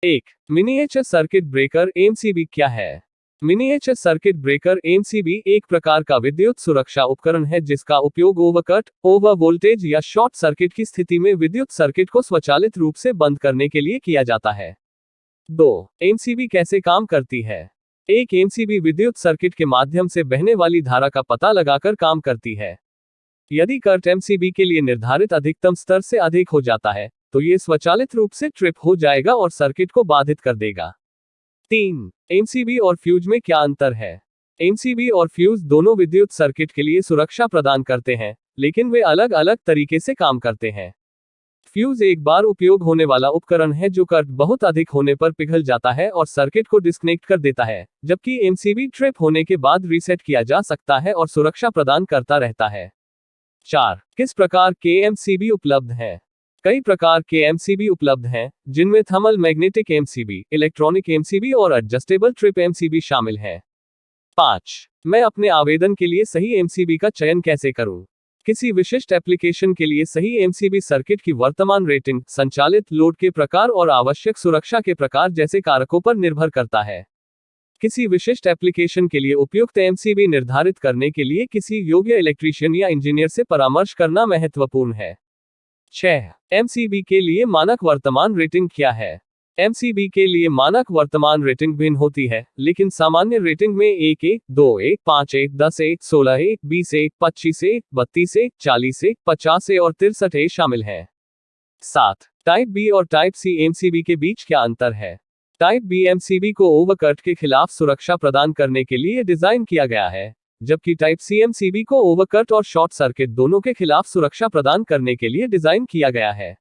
एक miniature circuit breaker MCB क्या है? मिनिएचर सर्किट ब्रेकर एमसीबी एक प्रकार का विद्युत सुरक्षा उपकरण है जिसका उपयोग ओवरकट, ओवर वोल्टेज या शॉर्ट सर्किट की स्थिति में विद्युत सर्किट को स्वचालित रूप से बंद करने के लिए किया जाता है। 2. एमसीबी कैसे काम करती है? एक एमसीबी विद्युत सर्किट के माध्यम से बहने वाली धारा का पता लगाकर काम करती है। यदि करंट एमसीबी के लिए निर्धारित अधिकतम स्तर से अधिक हो जाता है तो ये स्वचालित रूप से ट्रिप हो जाएगा और सर्किट को बाधित कर देगा। 3. एमसीबी और फ्यूज में क्या अंतर है? एमसीबी और फ्यूज दोनों विद्युत सर्किट के लिए सुरक्षा प्रदान करते हैं, लेकिन वे अलग अलग तरीके से काम करते हैं। फ्यूज एक बार उपयोग होने वाला उपकरण है जो करंट बहुत अधिक होने पर पिघल जाता है और सर्किट को डिस्कनेक्ट कर देता है, जबकि एमसीबी ट्रिप होने के बाद रीसेट किया जा सकता है और सुरक्षा प्रदान करता रहता है। 4. किस प्रकार के एमसीबी उपलब्ध हैं? कई प्रकार के एमसीबी उपलब्ध हैं, जिनमें thermal magnetic MCB, electronic MCB और एडजस्टेबल ट्रिप एमसीबी शामिल हैं। 5. मैं अपने आवेदन के लिए सही एमसीबी का चयन कैसे करूं? किसी विशिष्ट एप्लीकेशन के लिए सही एमसीबी सर्किट की वर्तमान रेटिंग, संचालित लोड के प्रकार और आवश्यक सुरक्षा के प्रकार जैसे कारकों पर निर्भर करता है। किसी विशिष्ट एप्लीकेशन के लिए उपयुक्त एमसीबी निर्धारित करने के लिए किसी योग्य इलेक्ट्रीशियन या इंजीनियर से परामर्श करना महत्वपूर्ण है। 6. एमसीबी के लिए मानक वर्तमान रेटिंग क्या है? एमसीबी के लिए मानक वर्तमान रेटिंग भिन्न होती है, लेकिन सामान्य रेटिंग में 1A, 2A, 5A, 10A, 16A, 20A, 25A, 32A, 40A, 50A और 63A शामिल हैं। 7. टाइप बी और टाइप सी एमसीबी के बीच क्या अंतर है? टाइप बी एमसीबी को ओवरकट के खिलाफ सुरक्षा प्रदान करने के लिए डिजाइन किया गया है, जबकि टाइप सी एमसीबी को ओवरकट और शॉर्ट सर्किट दोनों के खिलाफ सुरक्षा प्रदान करने के लिए डिजाइन किया गया है।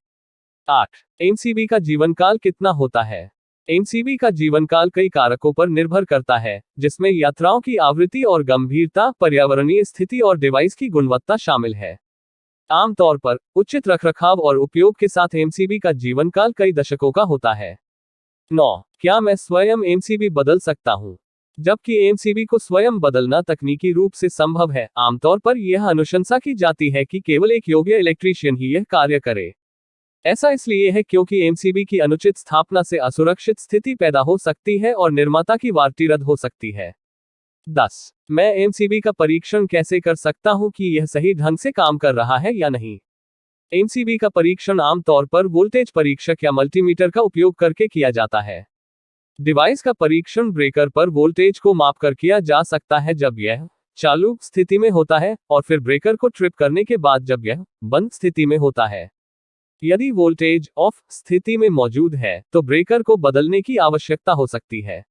8. एमसीबी का जीवनकाल कितना होता है? एमसीबी का जीवनकाल कई कारकों पर निर्भर करता है, जिसमें यात्राओं की आवृत्ति और गंभीरता, पर्यावरणीय स्थिति और डिवाइस की गुणवत्ता शामिल है। आमतौर पर उचित रखरखाव और उपयोग के साथ एमसीबी का जीवनकाल कई दशकों का होता है। 9. क्या मैं स्वयं एमसीबी बदल सकता हूं? जबकि एमसीबी को स्वयं बदलना तकनीकी रूप से संभव है, आमतौर पर यह अनुशंसा की जाती है कि केवल एक योग्य इलेक्ट्रीशियन ही यह कार्य करे। ऐसा इसलिए है क्योंकि एमसीबी की अनुचित स्थापना से असुरक्षित स्थिति पैदा हो सकती है और निर्माता की वारंटी रद्द हो सकती है। 10. मैं एमसीबी का परीक्षण कैसे कर सकता हूं कि यह सही ढंग से काम कर रहा है या नहीं? एमसीबी का परीक्षण आमतौर पर वोल्टेज परीक्षक या मल्टीमीटर का उपयोग करके किया जाता है। डिवाइस का परीक्षण ब्रेकर पर वोल्टेज को मापकर किया जा सकता है जब यह चालू स्थिति में होता है, और फिर ब्रेकर को ट्रिप करने के बाद जब यह बंद स्थिति में होता है। यदि वोल्टेज ऑफ स्थिति में मौजूद है तो ब्रेकर को बदलने की आवश्यकता हो सकती है।